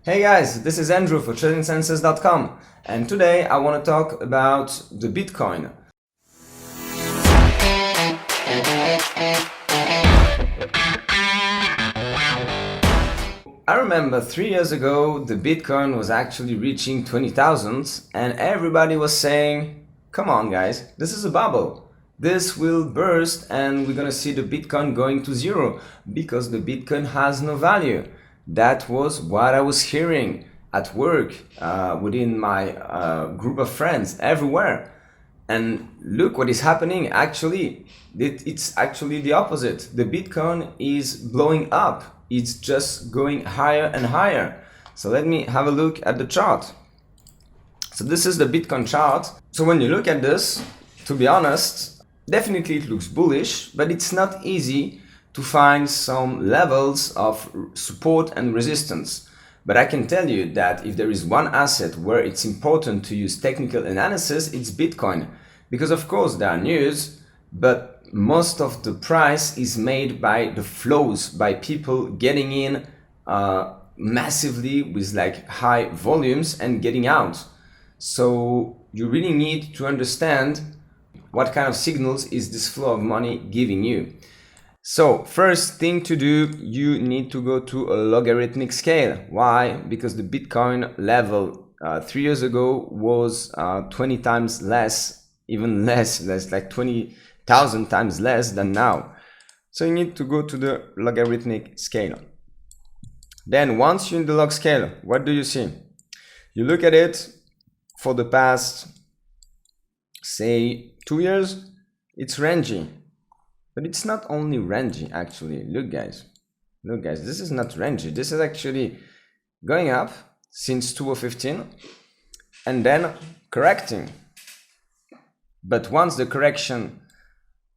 Hey guys, this is Andrew for TradingSenses.com, and today I want to talk about the Bitcoin. I remember 3 years ago the Bitcoin was actually reaching 20,000 and everybody was saying, come on guys, this is a bubble. This will burst and we're gonna see the Bitcoin going to zero because the Bitcoin has no value. That was what I was hearing at work, within my group of friends, everywhere. And look what is happening. Actually, it's actually the opposite. The Bitcoin is blowing up. It's just going higher and higher. So let me have a look at the chart. So this is the Bitcoin chart. So when you look at this, to be honest, definitely it looks bullish, but it's not easy to find some levels of support and resistance. But I can tell you that if there is one asset where it's important to use technical analysis, it's Bitcoin. Because of course there are news, but most of the price is made by the flows, by people getting in massively with like high volumes and getting out. So you really need to understand what kind of signals is this flow of money giving you. So first thing to do, you need to go to a logarithmic scale. Why? Because the Bitcoin level 3 years ago was 20 times less, even less like 20,000 times less than now. So you need to go to the logarithmic scale. Then once you're in the log scale, what do you see? You look at it for the past, say, 2 years, it's rangy. But it's not only rangy, actually. Look guys, this is not rangy. This is actually going up since 2015 and then correcting. But once the correction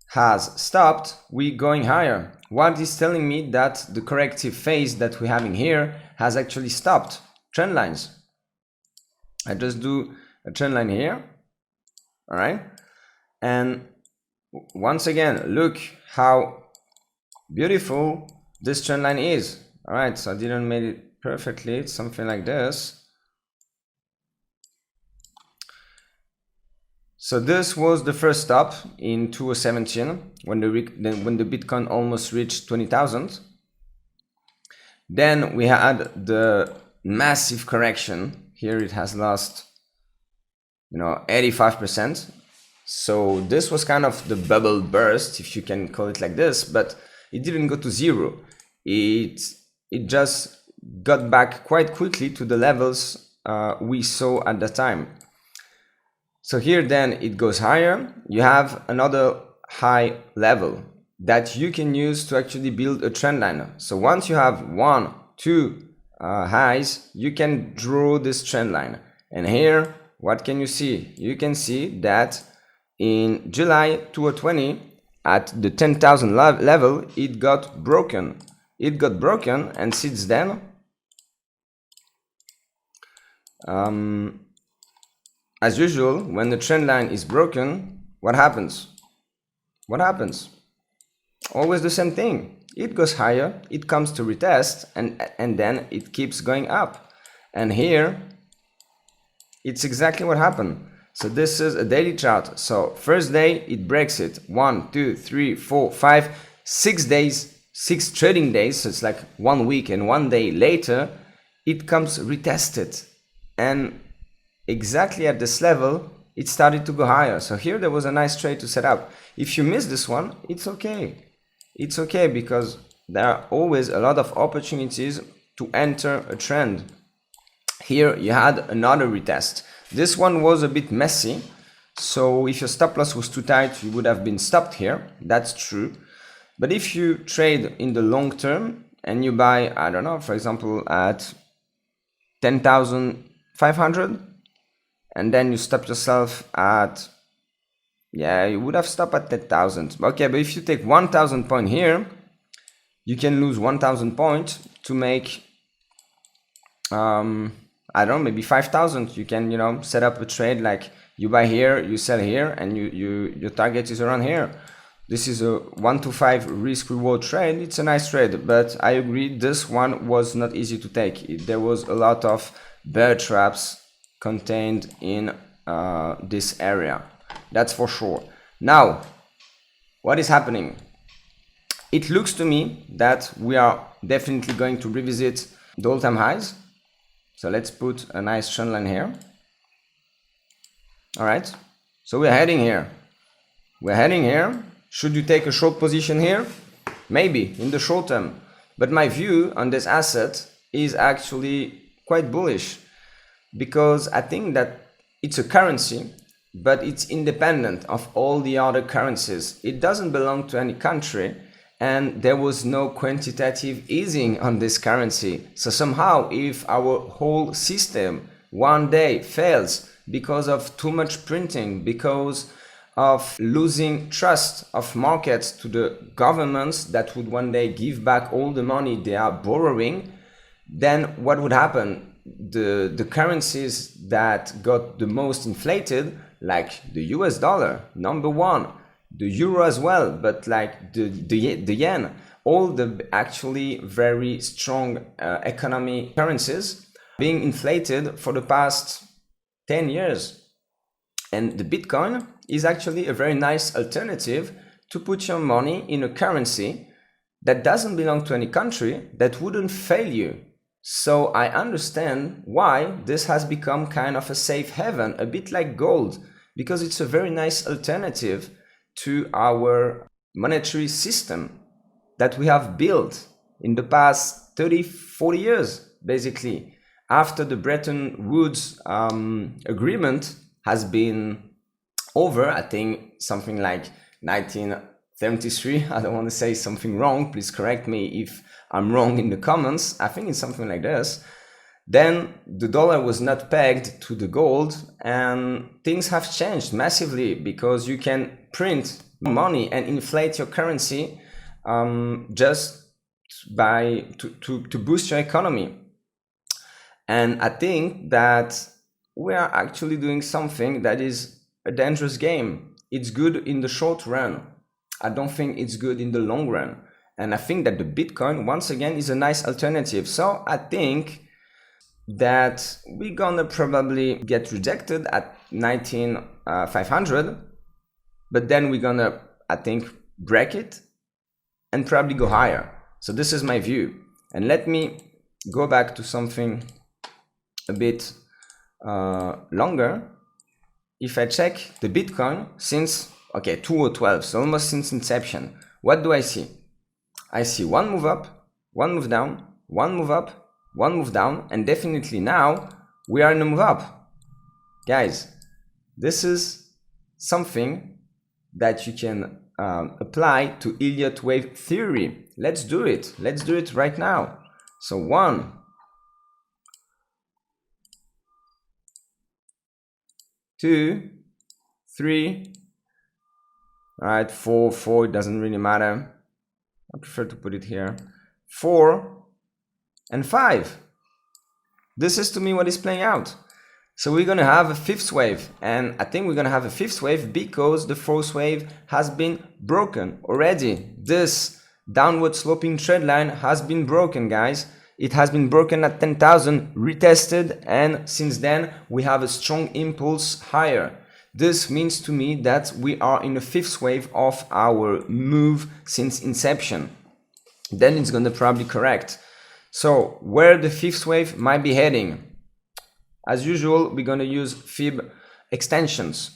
has stopped, we're going higher. What is telling me that the corrective phase that we're having here has actually stopped. Trend lines. I just do a trend line here, all right? And once again, look how beautiful this trend line is. All right, so I didn't make it perfectly. It's something like this. So this was the first stop in 2017 when the Bitcoin almost reached 20,000. Then we had the massive correction. Here it has lost, 85%. So this was kind of the bubble burst, if you can call it like this, but it didn't go to zero. It just got back quite quickly to the levels we saw at the time. So here then it goes higher. You have another high level that you can use to actually build a trend line. So once you have 1, 2 highs, you can draw this trend line. And here, what can you see? You can see that in July 2020, at the 10,000 level, it got broken. It got broken, and since then, as usual, when the trend line is broken, what happens? What happens? Always the same thing. It goes higher, it comes to retest, and then it keeps going up. And here, it's exactly what happened. So this is a daily chart. So first day it breaks it. 1, 2, 3, 4, 5, 6 days, 6 trading days. So it's like 1 week and 1 day later, it comes retested. And exactly at this level, it started to go higher. So here there was a nice trade to set up. If you miss this one, it's okay. It's okay because there are always a lot of opportunities to enter a trend. Here you had another retest. This one was a bit messy, so if your stop loss was too tight, you would have been stopped here. That's true. But if you trade in the long term and you buy, I don't know, for example, at 10,500, and then you stop yourself at, you would have stopped at 10,000. Okay, but if you take 1,000 point here, you can lose 1,000 points to make, I don't know, maybe 5,000. You can, set up a trade like you buy here, you sell here, and your target is around here. This is a 1 to 5 risk reward trade. It's a nice trade, but I agree this one was not easy to take. There was a lot of bear traps contained in this area. That's for sure. Now, what is happening? It looks to me that we are definitely going to revisit the all-time highs. So let's put a nice trend line here. All right. So we're heading here. We're heading here. Should you take a short position here? Maybe in the short term. But my view on this asset is actually quite bullish, because I think that it's a currency, but it's independent of all the other currencies. It doesn't belong to any country, and there was no quantitative easing on this currency. So somehow, if our whole system one day fails because of too much printing, because of losing trust of markets to the governments that would one day give back all the money they are borrowing, then what would happen? The currencies that got the most inflated, like the US dollar, number one, the euro as well, but like the yen, all the actually very strong economy currencies being inflated for the past 10 years. And the Bitcoin is actually a very nice alternative to put your money in a currency that doesn't belong to any country, that wouldn't fail you. So I understand why this has become kind of a safe haven, a bit like gold, because it's a very nice alternative to our monetary system that we have built in the past 30, 40 years, basically. After the Bretton Woods agreement has been over, I think something like 1973. I don't want to say something wrong. Please correct me if I'm wrong in the comments. I think it's something like this. Then the dollar was not pegged to the gold, and things have changed massively, because you can print money and inflate your currency just by to boost your economy. And I think that we are actually doing something that is a dangerous game. It's good in the short run. I don't think it's good in the long run. And I think that the Bitcoin, once again, is a nice alternative. So I think that we're gonna probably get rejected at 19,500, but then we're gonna, I think, break it and probably go higher. So this is my view. And let me go back to something a bit longer. If I check the Bitcoin since 2012, so almost since inception, what do I see? I see one move up, one move down, one move up, one move down, and definitely now we are in a move up. Guys, this is something that you can apply to Elliott wave theory. Let's do it. Let's do it right now. So 1, 2, 3, all right, 4, it doesn't really matter. I prefer to put it here. 4 and 5. This is to me what is playing out. So we're gonna have a fifth wave, and I think we're gonna have a fifth wave because the fourth wave has been broken already. This downward sloping trend line has been broken, guys. It has been broken at 10,000, retested, and since then we have a strong impulse higher. This means to me that we are in the fifth wave of our move since inception. Then it's gonna probably correct. So where the fifth wave might be heading? As usual, we're gonna use Fib extensions.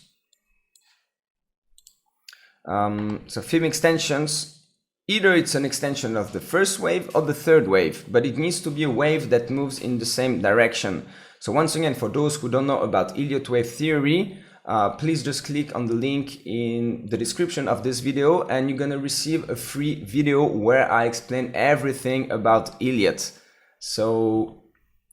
So Fib extensions, either it's an extension of the first wave or the third wave, but it needs to be a wave that moves in the same direction. So once again, for those who don't know about Elliott wave theory, please just click on the link in the description of this video and you're gonna receive a free video where I explain everything about Elliott. So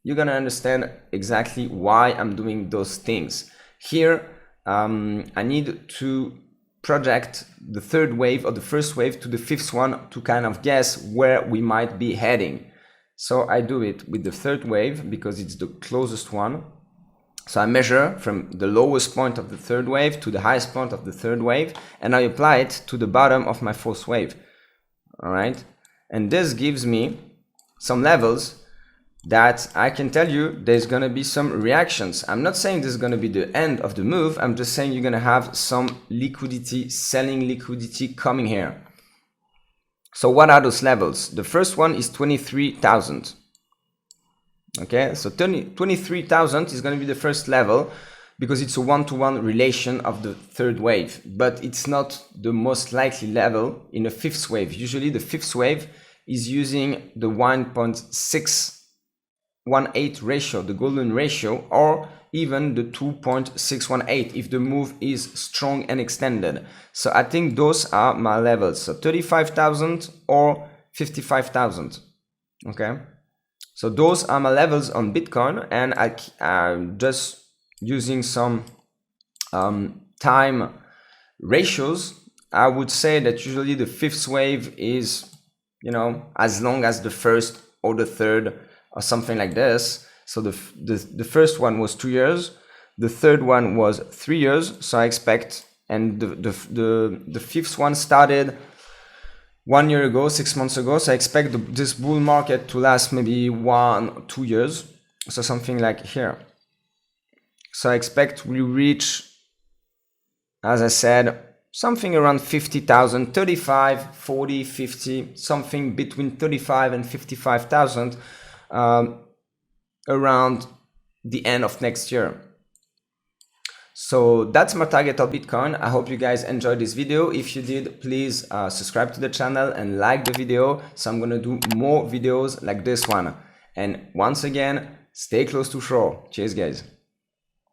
you're gonna understand exactly why I'm doing those things. Here, I need to project the third wave or the first wave to the fifth one to kind of guess where we might be heading. So I do it with the third wave because it's the closest one. So I measure from the lowest point of the third wave to the highest point of the third wave, and I apply it to the bottom of my fourth wave. All right, and this gives me some levels that I can tell you there's gonna be some reactions. I'm not saying this is gonna be the end of the move. I'm just saying you're gonna have some liquidity, selling liquidity coming here. So what are those levels? The first one is 23,000. Okay, so 23,000 is going to be the first level because it's a one-to-one relation of the third wave, but it's not the most likely level in a fifth wave. Usually the fifth wave is using the 1.618 ratio, the golden ratio, or even the 2.618 if the move is strong and extended. So I think those are my levels, so 35,000 or 55,000. Okay, so those are my levels on Bitcoin, and I'm just using some time ratios. I would say that usually the fifth wave is, you know, as long as the first or the third or something like this. So the first one was 2 years, the third one was 3 years. So I expect, and the fifth one started 1 year ago, 6 months ago. So I expect this bull market to last maybe 1 or 2 years. So something like here. So I expect we reach, as I said, something around 50,000, 35, 40, 50, something between 35 and 55,000 around the end of next year. So that's my target of Bitcoin. I hope you guys enjoyed this video. If you did, please subscribe to the channel and like the video. So I'm gonna do more videos like this one. And once again, stay close to shore. Cheers, guys.